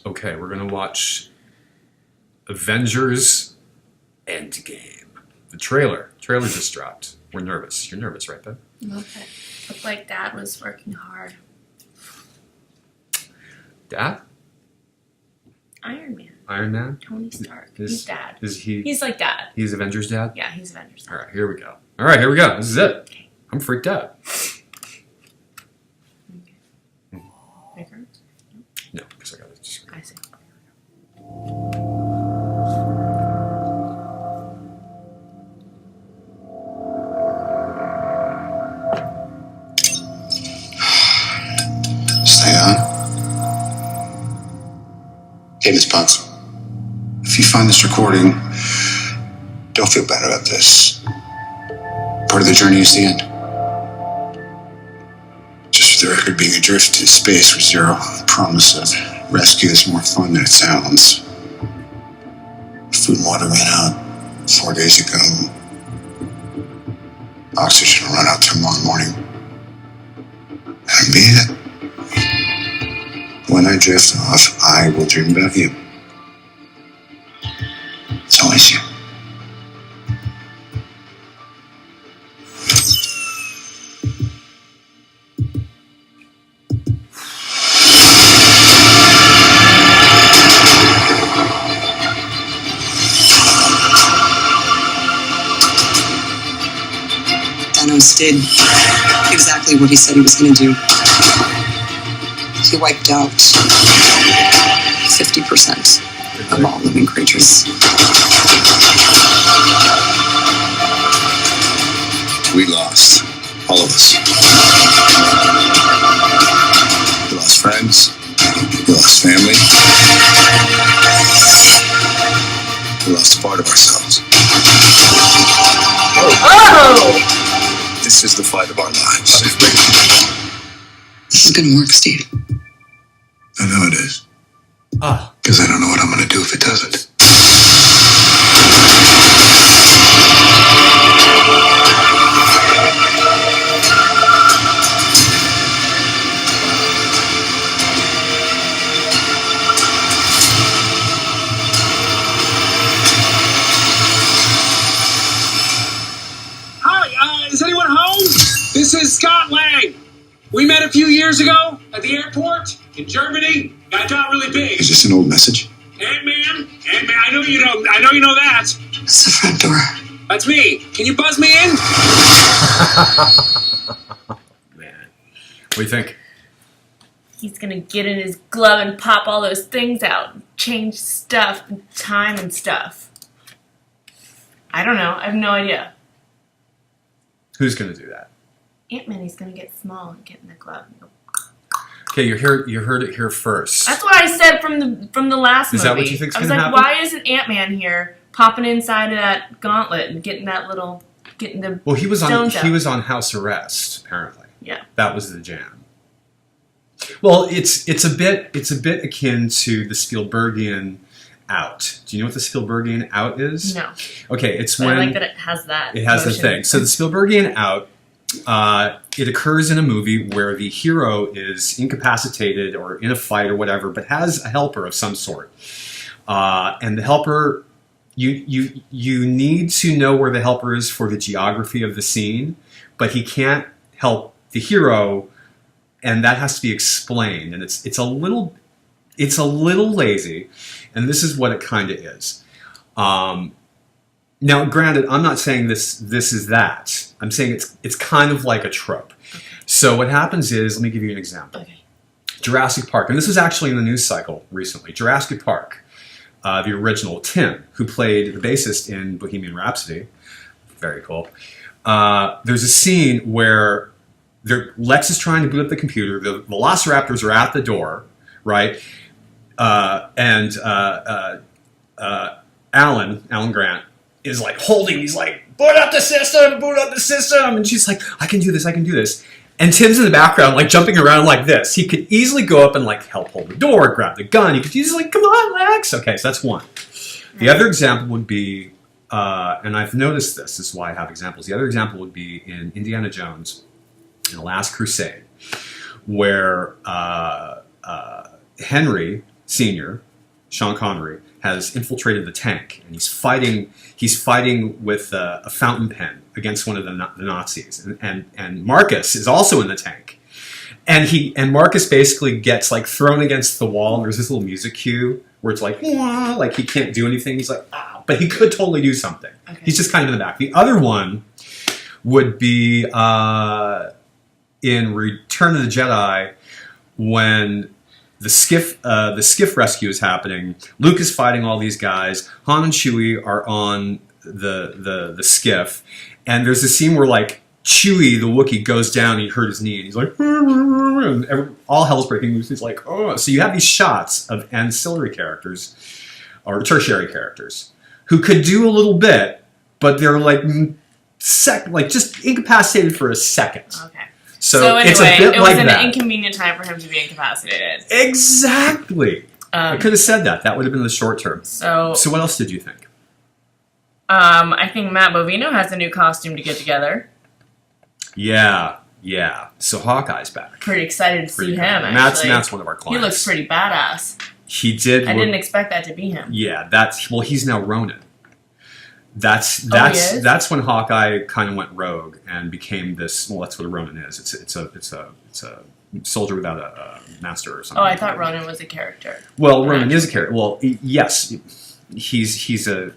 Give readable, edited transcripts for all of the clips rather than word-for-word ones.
Okay, we're gonna watch Avengers Endgame. The trailer. Trailer just dropped. We're nervous. You're nervous, right, Beth? Okay. Looked like Dad was working hard. Dad? Iron Man. Iron Man? Tony Stark. He's Dad. Is he? He's like Dad. He's Avengers Dad? Yeah, he's Avengers Dad. All right, here we go. All right, here we go. This is it. Okay. I'm freaked out. Okay. Bigger? No, because I got to just. I see. Stay on. Hey, Miss Potts. If you find this recording, don't feel bad about this. Part of the journey is the end. Just for the record, being adrift to space with zero promise of rescue is more fun than it sounds. Food and water ran out 4 days ago. Oxygen will run out tomorrow morning. That'll be it. When I drift off, I will dream about you. It's always you. Thanos did exactly what he said he was going to do. He wiped out 50% of all living creatures. We lost. All of us. We lost friends. We lost family. We lost a part of ourselves. Oh! This is the fight of our lives. This is going to work, Steve. I know it is. Ah. Because I don't know what I'm going to do if it doesn't. Hi, is anyone home? This is Scott Lang. We met a few years ago at the airport in Germany. I got really big. Is this an old message? Ant-Man, I know you know that. It's the front door. That's me. Can you buzz me in? Man. What do you think? He's gonna get in his glove and pop all those things out. And change stuff, and time and stuff. I don't know. I have no idea. Who's gonna do that? Ant-Man, he's gonna get small and get in the glove. And go. Okay, you heard it here first. That's what I said from the last movie. Is that what you think's I was gonna like, happen? why isn't Ant-Man here, popping inside of that gauntlet and getting the Well, he was stones out? on house arrest, apparently. Yeah. That was the jam. Well, it's a bit akin to the Spielbergian Out. Do you know what the Spielbergian Out is? No. Okay, it's But when I like that it has that. it has the motion. thing. So the Spielbergian Out, it occurs in a movie where the hero is incapacitated or in a fight or whatever, but has a helper of some sort. And the helper, you need to know where the helper is for the geography of the scene, but he can't help the hero, and that has to be explained. And it's a little lazy, and this is what it kind of is. Now, granted, I'm not saying this is that. I'm saying it's kind of like a trope. Okay. So what happens is, let me give you an example. Okay. Jurassic Park, and this was actually in the news cycle recently. Jurassic Park, the original, Tim, who played the bassist in Bohemian Rhapsody. Very cool. There's a scene where Lex is trying to boot up the computer. The Velociraptors are at the door, right? And Alan Grant is like holding, he's like, boot up the system, and she's like, I can do this. And Tim's in the background, like jumping around like this. He could easily go up and like help hold the door, grab the gun. He could easily, come on, Lex. Okay, so that's one. The other example would be, and I've noticed this is why I have examples. The other example would be in Indiana Jones, in The Last Crusade, where Henry Sr., Sean Connery, has infiltrated the tank, and he's fighting with a fountain pen against one of the Nazis, and Marcus is also in the tank, and Marcus basically gets like thrown against the wall, and there's this little music cue where it's like, wah, like he can't do anything. He's like, ah, but he could totally do something. Okay. He's just kind of in the back. The other one would be in Return of the Jedi when the skiff rescue is happening. Luke is fighting all these guys. Han and Chewie are on the skiff, and there's a scene where like Chewie, the Wookiee, goes down and he hurt his knee, and he's like, and all hell's breaking loose. He's like, oh. So you have these shots of ancillary characters or tertiary characters who could do a little bit, but they're like just incapacitated for a second. Okay. So anyway, it's a bit it was like an that. inconvenient time for him to be incapacitated. Exactly. I could have said that. That would have been the short term. So what else did you think? I think Matt Bovino has a new costume to get together. Yeah. So Hawkeye's back. Pretty excited to see him, actually. Matt's one of our clients. He looks pretty badass. He did. I didn't expect that to be him. Yeah, he's now Ronin. That's when Hawkeye kind of went rogue and became this. Well, that's what a Ronin is. It's a soldier without a master or something. Oh, I thought Ronin was a character. Well, Ronin is a character. Well, yes, he's a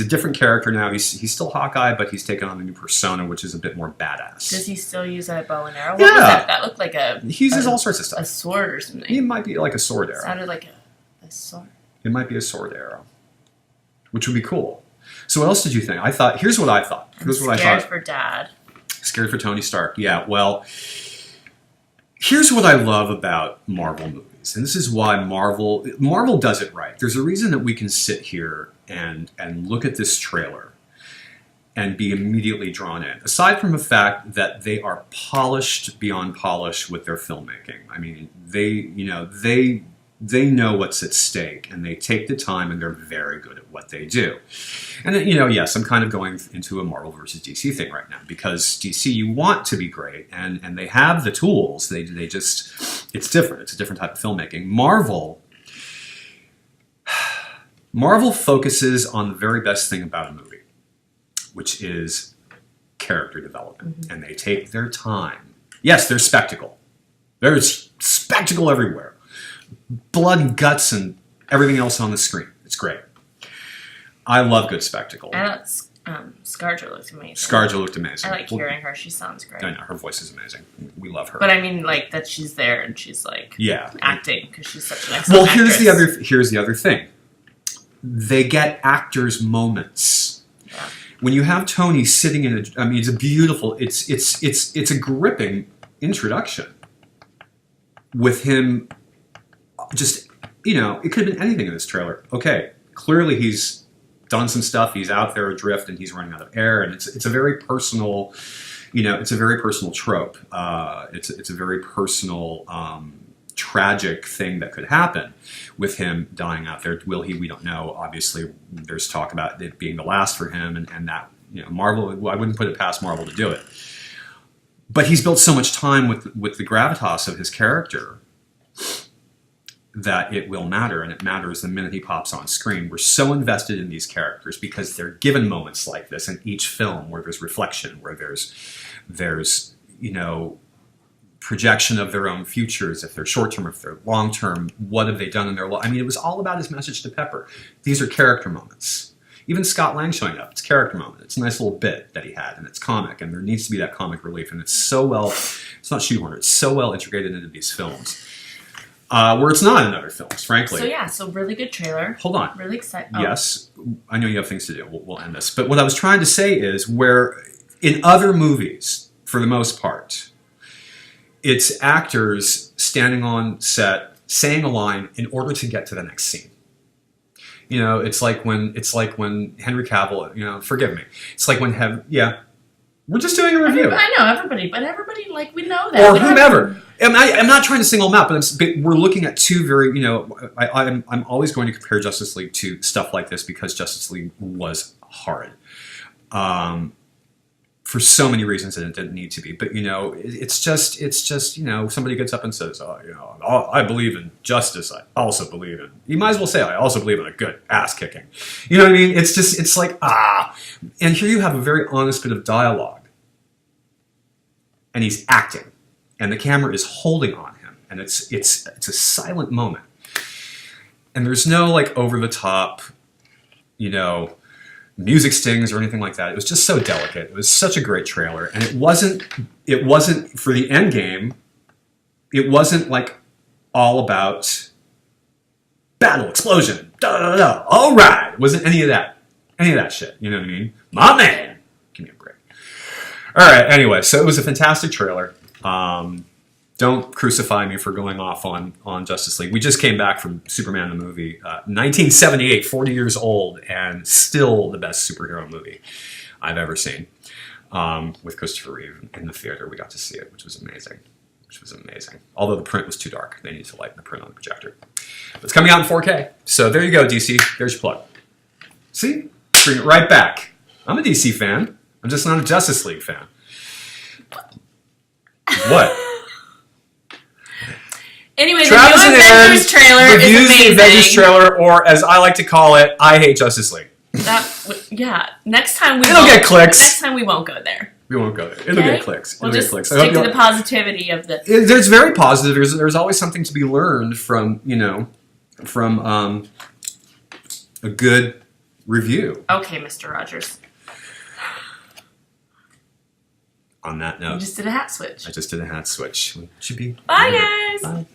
different character now. He's still Hawkeye, but he's taken on a new persona, which is a bit more badass. Does he still use a bow and arrow? What Yeah. was that? That looked like he uses all sorts of stuff. A sword or something. He might be like a sword arrow. Sounded like a sword. It might be a sword arrow, which would be cool. So what else did you think? Here's what I thought. Scared for Dad. Scared for Tony Stark. Yeah, well, here's what I love about Marvel movies. And this is why Marvel does it right. There's a reason that we can sit here and look at this trailer and be immediately drawn in. Aside from the fact that they are polished beyond polish with their filmmaking. I mean, they know what's at stake, and they take the time, and they're very good at what they do. And yes, I'm kind of going into a Marvel versus DC thing right now, because DC, you want to be great, and they have the tools. They just, it's different. It's a different type of filmmaking. Marvel focuses on the very best thing about a movie, which is character development, and they take their time. Yes, there's spectacle. There's spectacle everywhere. Blood and guts and everything else on the screen. It's great. I love good spectacle. I thought ScarJo looked amazing. ScarJo looked amazing. I like hearing her. She sounds great. I know, her voice is amazing. We love her. But I mean, like, that she's there and she's, like, acting, because she's such an excellent Well, actress. here's the other thing. They get actors' moments. Yeah. When you have Tony sitting in it's a beautiful, it's a gripping introduction with him. Just, it could have been anything in this trailer. Okay, clearly he's done some stuff. He's out there adrift, and he's running out of air, and it's a very personal, it's a very personal trope. It's a very personal, tragic thing that could happen with him dying out there. Will he? We don't know. Obviously, there's talk about it being the last for him, and that Marvel. I wouldn't put it past Marvel to do it. But he's built so much time with the gravitas of his character that it will matter, and it matters the minute he pops on screen. We're so invested in these characters because they're given moments like this in each film where there's reflection, where there's projection of their own futures, if they're short-term, if they're long-term, what have they done in their life. I mean, it was all about his message to Pepper. These are character moments. Even Scott Lang showing up, it's a character moment. It's a nice little bit that he had, and it's comic, and there needs to be that comic relief, and it's not shoehorned, it's so well integrated into these films. Where it's not in other films, frankly. So really good trailer. Hold on. Really excited. Oh. Yes, I know you have things to do. We'll end this. But what I was trying to say is where in other movies, for the most part, it's actors standing on set saying a line in order to get to the next scene. It's like when Henry Cavill, forgive me. It's like when we're just doing a review. I know everybody, like, we know that. Or whomever. I'm not trying to single them out, but we're looking at two very, I'm always going to compare Justice League to stuff like this because Justice League was horrid. for so many reasons that it didn't need to be. But it's just somebody gets up and says, I believe in justice. I also believe in. You might as well say I also believe in a good ass kicking. You know what I mean? It's like and here you have a very honest bit of dialogue, and he's acting, and the camera is holding on him, and it's a silent moment, and there's no like over the top, music stings or anything like that. It was just so delicate. It was such a great trailer, and it wasn't for the end game. It wasn't like all about battle, explosion, da da da. All right, it wasn't any of that shit. You know what I mean? My man, give me a break. All right. Anyway, so it was a fantastic trailer. Don't crucify me for going off on Justice League. We just came back from Superman the movie, 1978, 40 years old, and still the best superhero movie I've ever seen. With Christopher Reeve in the theater, we got to see it, which was amazing. Although the print was too dark. They needed to lighten the print on the projector. But it's coming out in 4K. So there you go, DC. There's your plug. See? Bring it right back. I'm a DC fan. I'm just not a Justice League fan. What? Anyway, Travis the new Avengers trailer is reviews amazing. the Avengers trailer, or as I like to call it, I hate Justice League. Next time It'll get clicks. Next time we won't go there. We won't go there. It'll get clicks. We'll just stick to the positivity of the. There's very positive. There's always something to be learned from a good review. Okay, Mr. Rogers. On that note, You just did a hat switch. I just did a hat switch. Should be. Bye, guys. Bye.